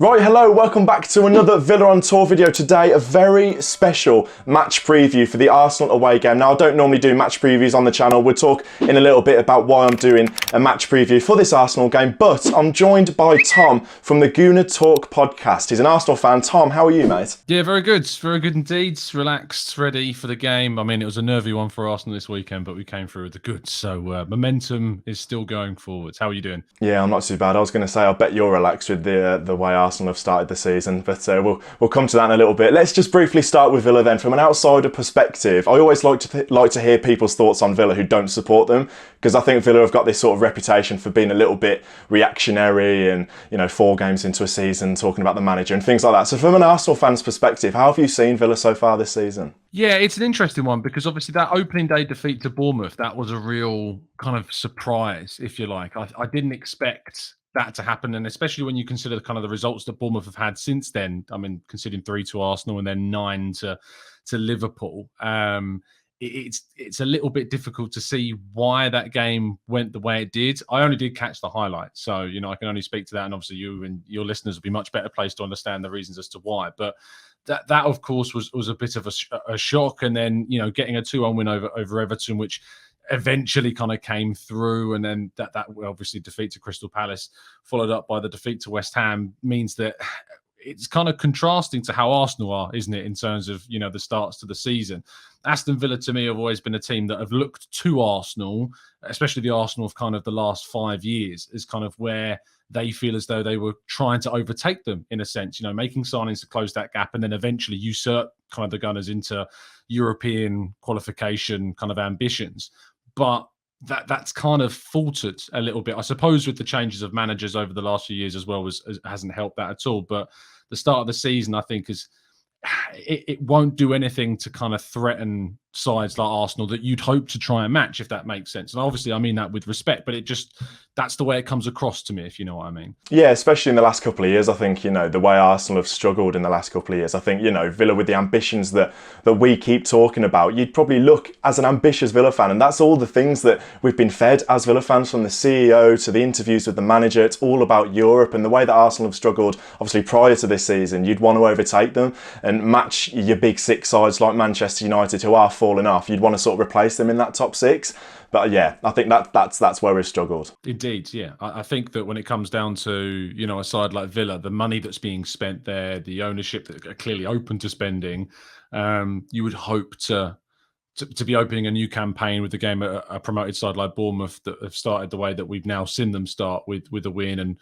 Right, hello, welcome back to another Villa on Tour video. Today, a very special match preview for the Arsenal away game. Now, I don't normally do match previews on the channel. We'll talk in a little bit about why I'm doing a match preview for this Arsenal game, but I'm joined by Tom from the Gooner Talk podcast. He's an Arsenal fan. Tom, how are you, mate? Yeah, very good. Very good indeed. Relaxed, ready for the game. I mean, it was a nervy one for Arsenal this weekend, but we came through with the goods. So momentum is still going forwards. How are you doing? Yeah, I'm not too bad. I was going to say, I bet you're relaxed with the way Arsenal have started the season, but we'll come to that in a little bit. Let's just briefly start with Villa then. From an outsider perspective, I always like to hear people's thoughts on Villa who don't support them, because I think Villa have got this sort of reputation for being a little bit reactionary and, 4 games into a season talking about the manager and things like that. So from an Arsenal fan's perspective, how have you seen Villa so far this season? Yeah, it's an interesting one because obviously that opening day defeat to Bournemouth, that was a real kind of surprise, if you like. I didn't expect that to happen, and especially when you consider the kind of the results that Bournemouth have had since then. I mean, considering 3 to Arsenal and then 9 to Liverpool. It's a little bit difficult to see why that game went the way it did. I only did catch the highlights, so I can only speak to that, and obviously you and your listeners will be much better placed to understand the reasons as to why. But that of course was a bit of a shock, and then getting a 2-1 win over Everton, which eventually kind of came through, and then that obviously defeat to Crystal Palace followed up by the defeat to West Ham means that it's kind of contrasting to how Arsenal are, isn't it, in terms of the starts to the season. Aston Villa to me have always been a team that have looked to Arsenal, especially the Arsenal of kind of the last 5 years, as kind of where they feel as though they were trying to overtake them in a sense, making signings to close that gap and then eventually usurp kind of the Gunners into European qualification kind of ambitions. But that's kind of faltered a little bit, I suppose, with the changes of managers over the last few years as well, hasn't helped that at all. But the start of the season, I think, it won't do anything to kind of threaten sides like Arsenal that you'd hope to try and match, if that makes sense. And obviously, I mean that with respect, but that's the way it comes across to me, if you know what I mean. Yeah, especially in the last couple of years, I think, the way Arsenal have struggled in the last couple of years, I think, Villa with the ambitions that we keep talking about, you'd probably look as an ambitious Villa fan, and that's all the things that we've been fed as Villa fans, from the CEO to the interviews with the manager. It's all about Europe, and the way that Arsenal have struggled, obviously prior to this season, you'd want to overtake them and match your big 6 sides like Manchester United, who are falling off. You'd want to sort of replace them in that top 6. But yeah, I think that's where we've struggled. Indeed, yeah. I think that when it comes down to, a side like Villa, the money that's being spent there, the ownership that are clearly open to spending, you would hope to be opening a new campaign with the game at a promoted side like Bournemouth that have started the way that we've now seen them start with a win and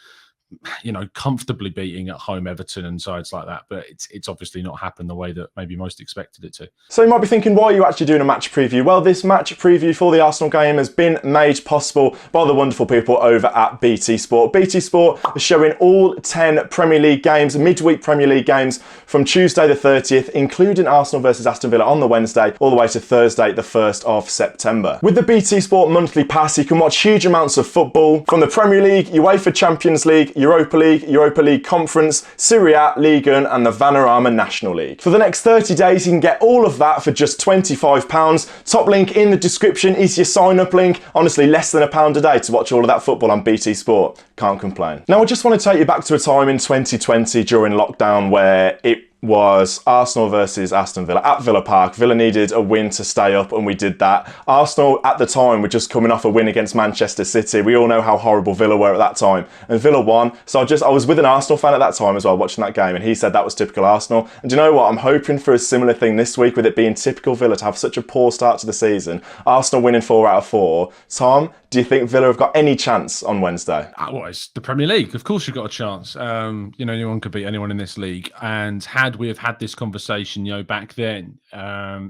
comfortably beating at home Everton and sides like that. But it's obviously not happened the way that maybe most expected it to. So you might be thinking, why are you actually doing a match preview? Well, this match preview for the Arsenal game has been made possible by the wonderful people over at BT Sport. BT Sport is showing all 10 Premier League games, midweek Premier League games, from Tuesday the 30th, including Arsenal versus Aston Villa on the Wednesday, all the way to Thursday the 1st of September. With the BT Sport monthly pass, you can watch huge amounts of football from the Premier League, UEFA Champions League, Europa League Conference, Serie A, Ligue 1 and the Vanarama National League. For the next 30 days, you can get all of that for just £25. Top link in the description is your sign-up link. Honestly, less than £1 a day to watch all of that football on BT Sport. Can't complain. Now, I just want to take you back to a time in 2020 during lockdown where it was Arsenal versus Aston Villa at Villa Park. Villa needed a win to stay up, and we did that. Arsenal at the time were just coming off a win against Manchester City. We all know how horrible Villa were at that time, and Villa won. So I was with an Arsenal fan at that time as well, watching that game, and he said that was typical Arsenal. And do you know what? I'm hoping for a similar thing this week, with it being typical Villa to have such a poor start to the season. Arsenal winning 4 out of 4. Tom, do you think Villa have got any chance on Wednesday? Well, it's the Premier League. Of course you've got a chance. Anyone could beat anyone in this league. And had we have had this conversation, back then,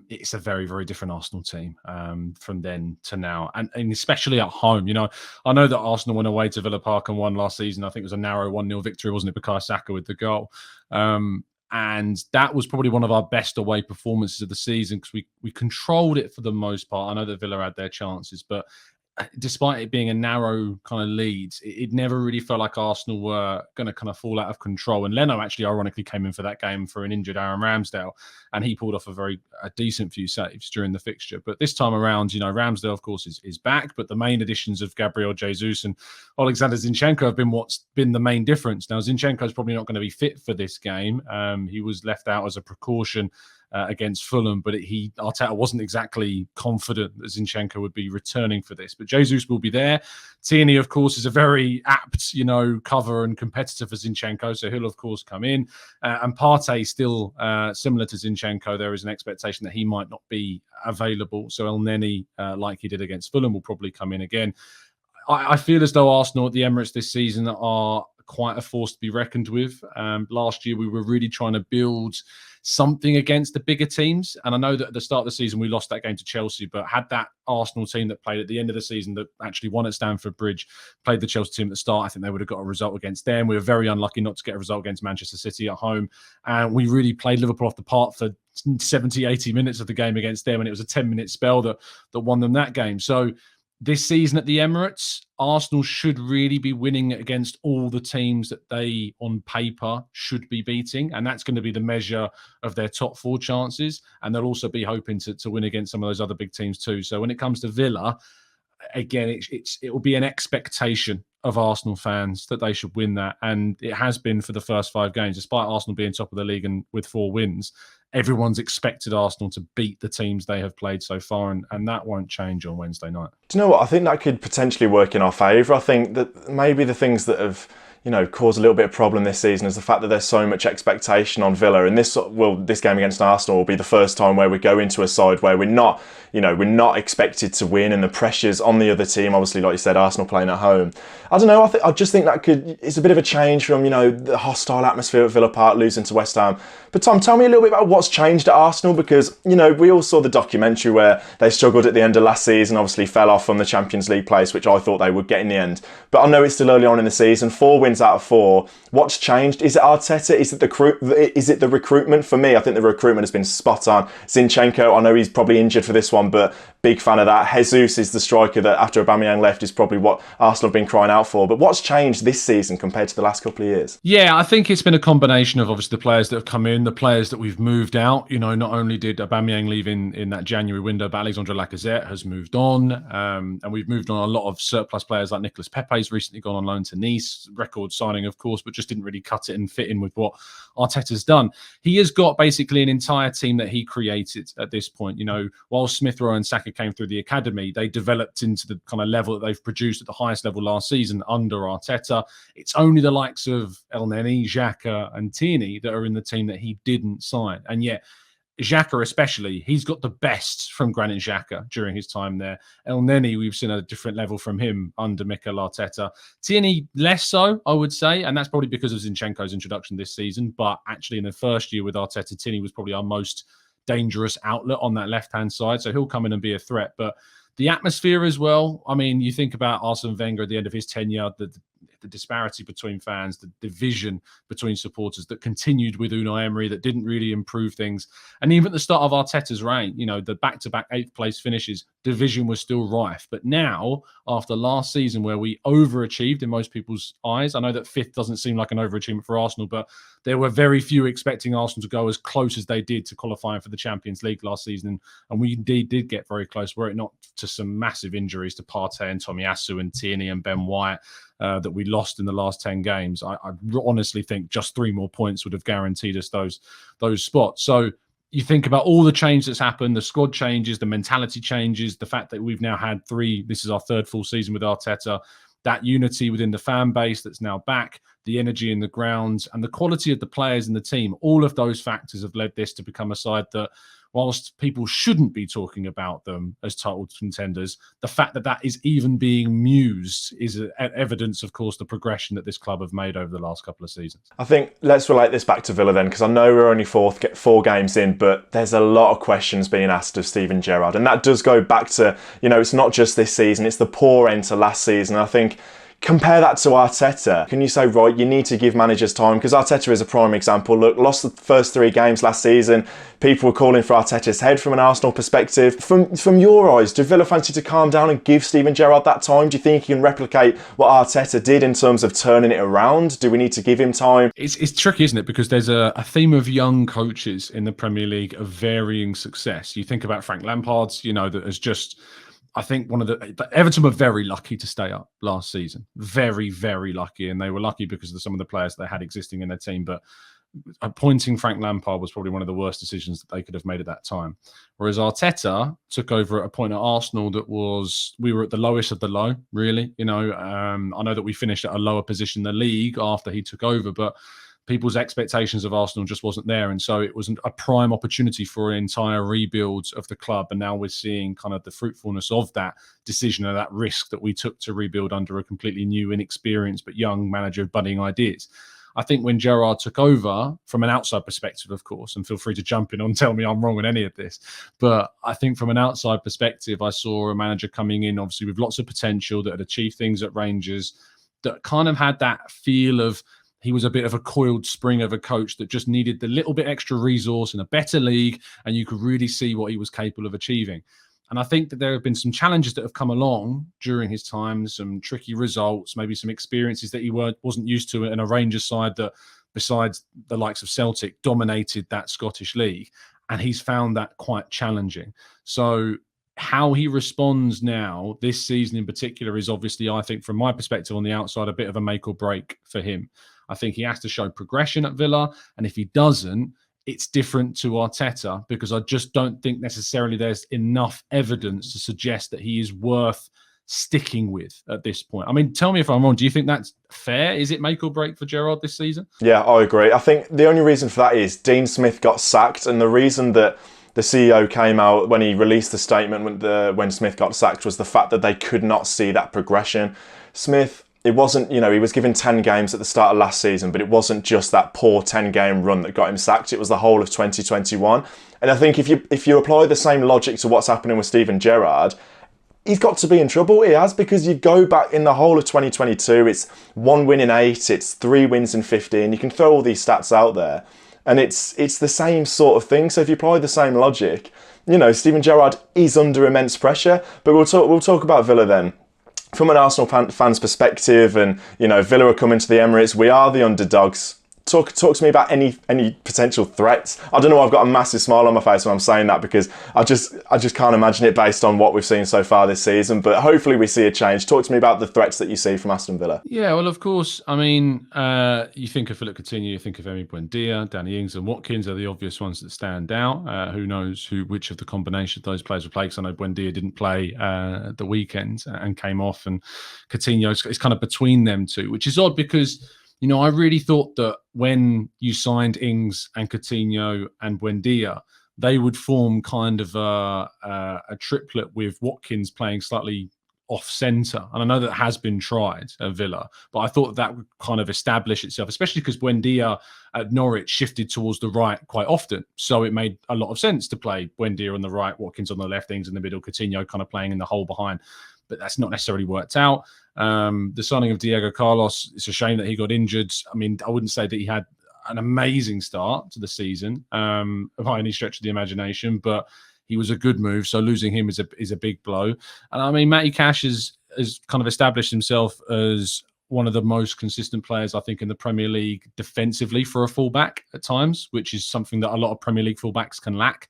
it's a very, very different Arsenal team from then to now. And especially at home. I know that Arsenal went away to Villa Park and won last season. I think it was a narrow 1-0 victory, wasn't it? Bukayo Saka with the goal. And that was probably one of our best away performances of the season because we controlled it for the most part. I know that Villa had their chances, but despite it being a narrow kind of lead, it never really felt like Arsenal were going to kind of fall out of control. And Leno actually ironically came in for that game for an injured Aaron Ramsdale, and he pulled off a decent few saves during the fixture. But this time around, Ramsdale, of course, is back, but the main additions of Gabriel Jesus and Alexander Zinchenko have been what's been the main difference. Now, Zinchenko is probably not going to be fit for this game. He was left out as a precaution against Fulham, but Arteta wasn't exactly confident that Zinchenko would be returning for this. But Jesus will be there. Tierney, of course, is a very apt, cover and competitor for Zinchenko, so he'll, of course, come in. And Partey still similar to Zinchenko. There is an expectation that he might not be available. So El Neni, like he did against Fulham, will probably come in again. I feel as though Arsenal at the Emirates this season are quite a force to be reckoned with. Last year, we were really trying to build something against the bigger teams. And I know that at the start of the season, we lost that game to Chelsea, but had that Arsenal team that played at the end of the season that actually won at Stamford Bridge, played the Chelsea team at the start, I think they would have got a result against them. We were very unlucky not to get a result against Manchester City at home. And we really played Liverpool off the park for 70, 80 minutes of the game against them. And it was a 10-minute spell that won them that game. So this season at the Emirates, Arsenal should really be winning against all the teams that they, on paper, should be beating. And that's going to be the measure of their top four chances. And they'll also be hoping to win against some of those other big teams too. So when it comes to Villa, again, it will be an expectation of Arsenal fans that they should win that. And it has been for the first 5 games. Despite Arsenal being top of the league and with 4 wins, everyone's expected Arsenal to beat the teams they have played so far, and that won't change on Wednesday night. Do you know what? I think that could potentially work in our favour. I think that maybe the things that have caused a little bit of problem this season is the fact that there's so much expectation on Villa, and this game against Arsenal will be the first time where we go into a side where we're not expected to win, and the pressure's on the other team. Obviously, like you said, Arsenal playing at home. I don't know. I just think it's a bit of a change from the hostile atmosphere at Villa Park, losing to West Ham. But Tom, tell me a little bit about what's changed at Arsenal, because we all saw the documentary where they struggled at the end of last season, obviously fell off from the Champions League place, which I thought they would get in the end. But I know it's still early on in the season. 4 wins out of 4. What's changed? Is it Arteta? Is it the recruitment? For me, I think the recruitment has been spot on. Zinchenko, I know he's probably injured for this one, but big fan of that. Jesus is the striker that, after Aubameyang left, is probably what Arsenal have been crying out for. But what's changed this season compared to the last couple of years? Yeah, I think it's been a combination of obviously the players that have come in, the players that we've moved out. Not only did Aubameyang leave in that January window, but Alexandre Lacazette has moved on. And we've moved on a lot of surplus players like Nicolas Pepe's recently gone on loan to Nice. Record signing, of course, but just didn't really cut it and fit in with what Arteta's done. He has got basically an entire team that he created at this point. While Smith Rowe and Saka came through the academy, they developed into the kind of level that they've produced at the highest level last season under Arteta. It's only the likes of El Neni, Xhaka and Tierney that are in the team that he didn't sign. And yet, Xhaka especially, he's got the best from Granit Xhaka during his time there. El Neni, we've seen a different level from him under Mikel Arteta. Tierney, less so, I would say, and that's probably because of Zinchenko's introduction this season. But actually, in the first year with Arteta, Tierney was probably our most dangerous outlet on that left-hand side, so he'll come in and be a threat. But the atmosphere as well, I mean, you think about Arsene Wenger at the end of his tenure, the disparity between fans, the division between supporters that continued with Unai Emery, that didn't really improve things. And even at the start of Arteta's reign, the back-to-back 8th place finishes, division was still rife. But now, after last season where we overachieved in most people's eyes, I know that 5th doesn't seem like an overachievement for Arsenal, but there were very few expecting Arsenal to go as close as they did to qualifying for the Champions League last season. And we indeed did get very close, were it not to some massive injuries to Partey and Tomiyasu and Tierney and Ben White that we lost in the last 10 games. I honestly think just 3 more points would have guaranteed us those spots. So you think about all the change that's happened, the squad changes, the mentality changes, the fact that we've now had 3, this is our 3rd full season with Arteta, that unity within the fan base that's now back, the energy in the grounds and the quality of the players in the team. All of those factors have led this to become a side that, whilst people shouldn't be talking about them as title contenders, the fact that that is even being mused is evidence, of course, the progression that this club have made over the last couple of seasons. I think let's relate this back to Villa then, because I know we're only 4 games in, but there's a lot of questions being asked of Steven Gerrard. And that does go back to, it's not just this season, it's the poor end to last season. I think, Compare that to Arteta. Can you say, right, you need to give managers time? Because Arteta is a prime example. Look, lost the first 3 games last season. People were calling for Arteta's head from an Arsenal perspective. From your eyes, do Villa fancy to calm down and give Steven Gerrard that time? Do you think he can replicate what Arteta did in terms of turning it around? Do we need to give him time? It's tricky, isn't it? Because there's a theme of young coaches in the Premier League of varying success. You think about Frank Lampard's, that has just... I think Everton were very lucky to stay up last season. Very, very lucky. And they were lucky because of some of the players they had existing in their team. But appointing Frank Lampard was probably one of the worst decisions that they could have made at that time. Whereas Arteta took over at a point at Arsenal we were at the lowest of the low, really. I know that we finished at a lower position in the league after he took over, but people's expectations of Arsenal just wasn't there. And so it was a prime opportunity for an entire rebuild of the club. And now we're seeing kind of the fruitfulness of that decision and that risk that we took to rebuild under a completely new, inexperienced, but young manager of budding ideas. I think when Gerrard took over, from an outside perspective, of course, and feel free to jump in and tell me I'm wrong on any of this, but I think from an outside perspective, I saw a manager coming in, obviously, with lots of potential, that had achieved things at Rangers, that kind of had that feel of, he was a bit of a coiled spring of a coach that just needed the little bit extra resource in a better league, and you could really see what he was capable of achieving. And I think that there have been some challenges that have come along during his time, some tricky results, maybe some experiences that he wasn't used to in a Rangers side that, besides the likes of Celtic, dominated that Scottish league. And he's found that quite challenging. So how he responds now, this season in particular, is obviously, I think, from my perspective on the outside, a bit of a make or break for him. I think he has to show progression at Villa. And if he doesn't, it's different to Arteta, because I just don't think necessarily there's enough evidence to suggest that he is worth sticking with at this point. I mean, tell me if I'm wrong. Do you think that's fair? Is it make or break for Gerrard this season? Yeah, I agree. I think the only reason for that is Dean Smith got sacked, and the reason that the CEO came out when he released the statement when Smith got sacked was the fact that they could not see that progression. Smith, it wasn't, he was given 10 games at the start of last season, but it wasn't just that poor 10-game run that got him sacked. It was the whole of 2021. And I think if you apply the same logic to what's happening with Steven Gerrard, he's got to be in trouble. He has, because you go back in the whole of 2022, it's 1 win in 8, it's 3 wins in 15. You can throw all these stats out there, and it's the same sort of thing. So if you apply the same logic, Steven Gerrard is under immense pressure. But we'll talk about Villa then. From an Arsenal fan's perspective, and Villa are coming to the Emirates, we are the underdogs. Talk to me about any potential threats. I don't know, I've got a massive smile on my face when I'm saying that, because I just can't imagine it based on what we've seen so far this season. But hopefully we see a change. Talk to me about the threats that you see from Aston Villa. Yeah, well, of course. I mean, you think of Philip Coutinho, you think of Emi Buendia, Danny Ings and Watkins are the obvious ones that stand out. Who knows which of the combination of those players will play, because I know Buendia didn't play at the weekend and came off, and Coutinho is kind of between them two, which is odd because I really thought that when you signed Ings and Coutinho and Buendia, they would form kind of a triplet with Watkins playing slightly off-centre. And I know that has been tried at Villa, but I thought that would kind of establish itself, especially because Buendia at Norwich shifted towards the right quite often. So it made a lot of sense to play Buendia on the right, Watkins on the left, Ings in the middle, Coutinho kind of playing in the hole behind. But that's not necessarily worked out. The signing of Diego Carlos, it's a shame that he got injured. I mean, I wouldn't say that he had an amazing start to the season by any stretch of the imagination, but he was a good move. So losing him is a big blow. And I mean, Matty Cash has kind of established himself as one of the most consistent players, I think, in the Premier League defensively for a fullback at times, which is something that a lot of Premier League fullbacks can lack.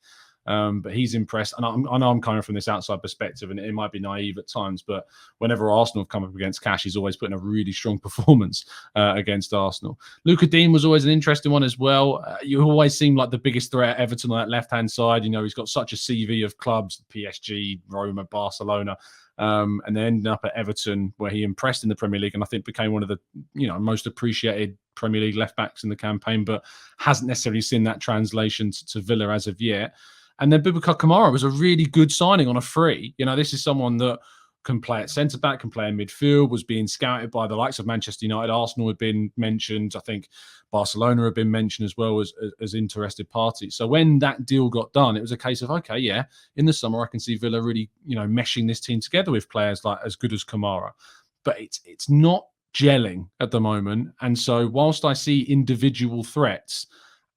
But he's impressed. And I know I'm coming from this outside perspective, and it might be naive at times, but whenever Arsenal have come up against Cash, he's always put in a really strong performance against Arsenal. Luka Dean was always an interesting one as well. You always seem like the biggest threat at Everton on that left-hand side. He's got such a CV of clubs, PSG, Roma, Barcelona, and then ended up at Everton, where he impressed in the Premier League and I think became one of the most appreciated Premier League left-backs in the campaign, but hasn't necessarily seen that translation to Villa as of yet. And then Boubacar Kamara was a really good signing on a free. This is someone that can play at centre-back, can play in midfield, was being scouted by the likes of Manchester United. Arsenal had been mentioned. I think Barcelona had been mentioned as well as interested parties. So when that deal got done, it was a case of, okay, yeah, in the summer I can see Villa really, meshing this team together with players like as good as Kamara. but it's not gelling at the moment. And so whilst I see individual threats,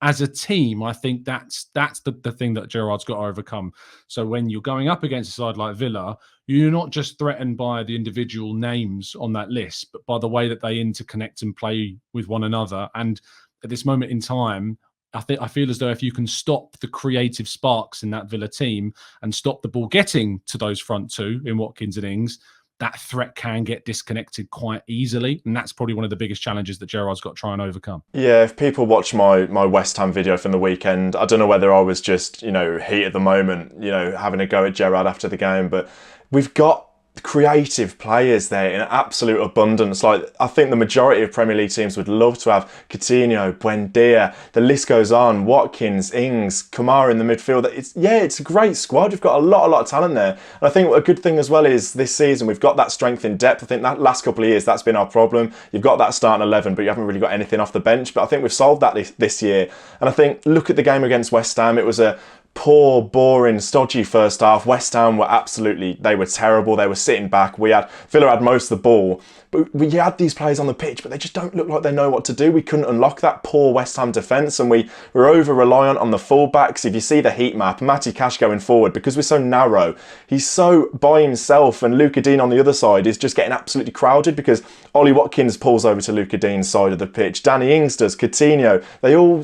as a team, I think that's the thing that Gerrard's got to overcome. So when you're going up against a side like Villa, you're not just threatened by the individual names on that list, but by the way that they interconnect and play with one another. And at this moment in time, I feel as though if you can stop the creative sparks in that Villa team and stop the ball getting to those front two in Watkins and Ings, that threat can get disconnected quite easily. And that's probably one of the biggest challenges that Gerrard's got to try and overcome. Yeah, if people watch my West Ham video from the weekend, I don't know whether I was just, heat at the moment, having a go at Gerrard after the game, but we've got creative players there in absolute abundance. Like, I think the majority of Premier League teams would love to have Coutinho, Buendia, the list goes on, Watkins, Ings, Kamara in the midfield. It's a great squad. We've got a lot of talent there. And I think a good thing as well is this season we've got that strength in depth. I think that last couple of years that's been our problem. You've got that starting 11, but you haven't really got anything off the bench. But I think we've solved that this year. And I think, look at the game against West Ham. It was a poor, boring, stodgy first half. West Ham they were terrible. They were sitting back. Villa had most of the ball. But we had these players on the pitch, but they just don't look like they know what to do. We couldn't unlock that poor West Ham defence, and we were over-reliant on the fullbacks. If you see the heat map, Matty Cash going forward, because we're so narrow, he's so by himself, and Luca Dean on the other side is just getting absolutely crowded because Ollie Watkins pulls over to Luca Dean's side of the pitch. Danny Ings does, Coutinho. They all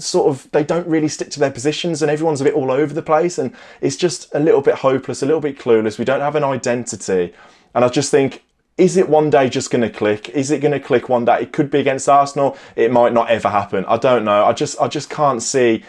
they don't really stick to their positions, and everyone's a bit all over the place, and it's just a little bit hopeless, a little bit clueless. We don't have an identity, and I just think, is it one day just going to click? Is it going to click one day? It could be against Arsenal. It might not ever happen. I don't know. I just can't see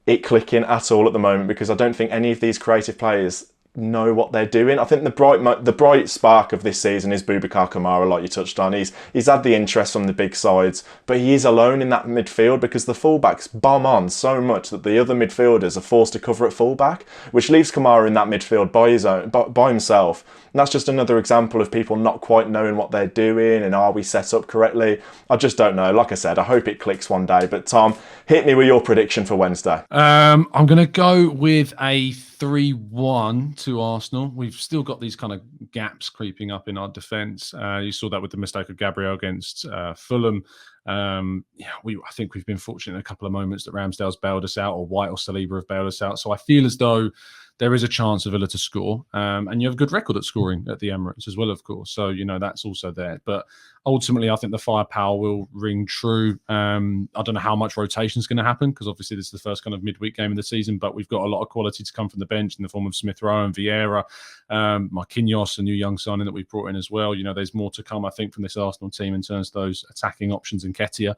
it clicking at all at the moment because I don't think any of these creative players know what they're doing. I think the bright spark of this season is Boubacar Kamara, like you touched on. He's had the interest from the big sides, but he is alone in that midfield because the fullbacks bomb on so much that the other midfielders are forced to cover at fullback, which leaves Kamara in that midfield by himself. And that's just another example of people not quite knowing what they're doing and are we set up correctly? I just don't know. Like I said, I hope it clicks one day. But Tom, hit me with your prediction for Wednesday. I'm going to go with a 3-1 to Arsenal. We've still got these kind of gaps creeping up in our defence. You saw that with the mistake of Gabriel against Fulham. I think we've been fortunate in a couple of moments that Ramsdale's bailed us out, or White or Saliba have bailed us out. So I feel as though there is a chance of Villa to score. And you have a good record at scoring at the Emirates as well, of course. So, that's also there. But ultimately, I think the firepower will ring true. I don't know how much rotation is going to happen because obviously this is the first kind of midweek game of the season, but we've got a lot of quality to come from the bench in the form of Smith Rowe and Vieira, Marquinhos, a new young signing that we've brought in as well. There's more to come, I think, from this Arsenal team in terms of those attacking options in Ketia.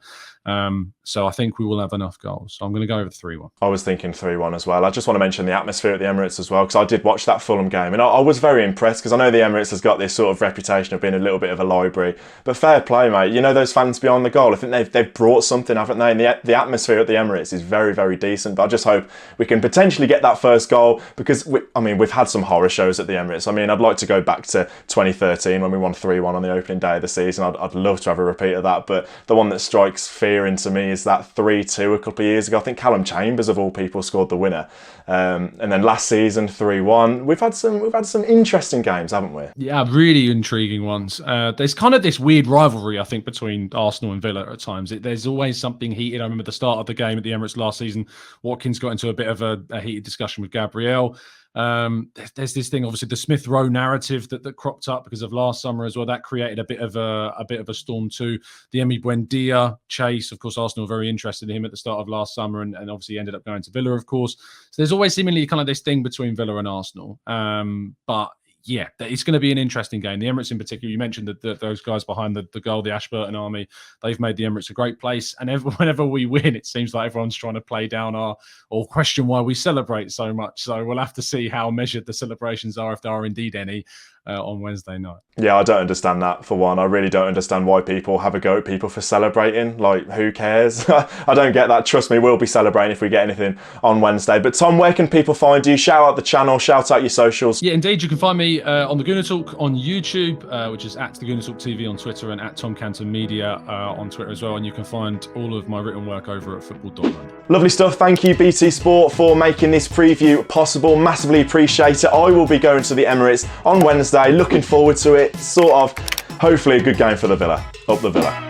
So I think we will have enough goals. So I'm going to go over 3-1. I was thinking 3-1 as well. I just want to mention the atmosphere at the Emirates as well, because I did watch that Fulham game and I was very impressed because I know the Emirates has got this sort of reputation of being a little bit of a library, but fair play, mate. Those fans behind the goal, I think they've brought something, haven't they? And the atmosphere at the Emirates is very, very decent, but I just hope we can potentially get that first goal because we've had some horror shows at the Emirates. I'd like to go back to 2013 when we won 3-1 on the opening day of the season. I'd love to have a repeat of that, but the one that strikes fear into me is that 3-2 a couple of years ago. I think Callum Chambers of all people scored the winner, and then last season 3-1. We've had some interesting games, haven't we? Yeah, really intriguing ones. There's kind of this weird rivalry, I think, between Arsenal and Villa at times. There's always something heated. I remember the start of the game at the Emirates last season, Watkins got into a bit of a heated discussion with Gabriel. There's this thing, obviously, the Smith Rowe narrative that cropped up because of last summer as well. That created a bit of a storm too. The Emi Buendia chase, of course, Arsenal were very interested in him at the start of last summer, and obviously ended up going to Villa, of course. So there's always seemingly kind of this thing between Villa and Arsenal. But yeah, it's going to be an interesting game. The Emirates in particular, you mentioned that those guys behind the goal, the Ashburton army, they've made the Emirates a great place. And whenever we win, it seems like everyone's trying to play down or question why we celebrate so much. So we'll have to see how measured the celebrations are, if there are indeed any, on Wednesday night. Yeah, I don't understand that, for one. I really don't understand why people have a go at people for celebrating. Like, who cares? I don't get that. Trust me, we'll be celebrating if we get anything on Wednesday. But Tom, where can people find you? Shout out the channel, shout out your socials. Yeah, indeed. You can find me on the Gooner Talk on YouTube, which is at the Gooner Talk TV on Twitter, and at Tom Canton Media on Twitter as well. And you can find all of my written work over at football.london. Lovely stuff. Thank you, BT Sport, for making this preview possible. Massively appreciate it. I will be going to the Emirates on Wednesday. Looking forward to it. Sort of hopefully a good game for the Villa. Up the Villa.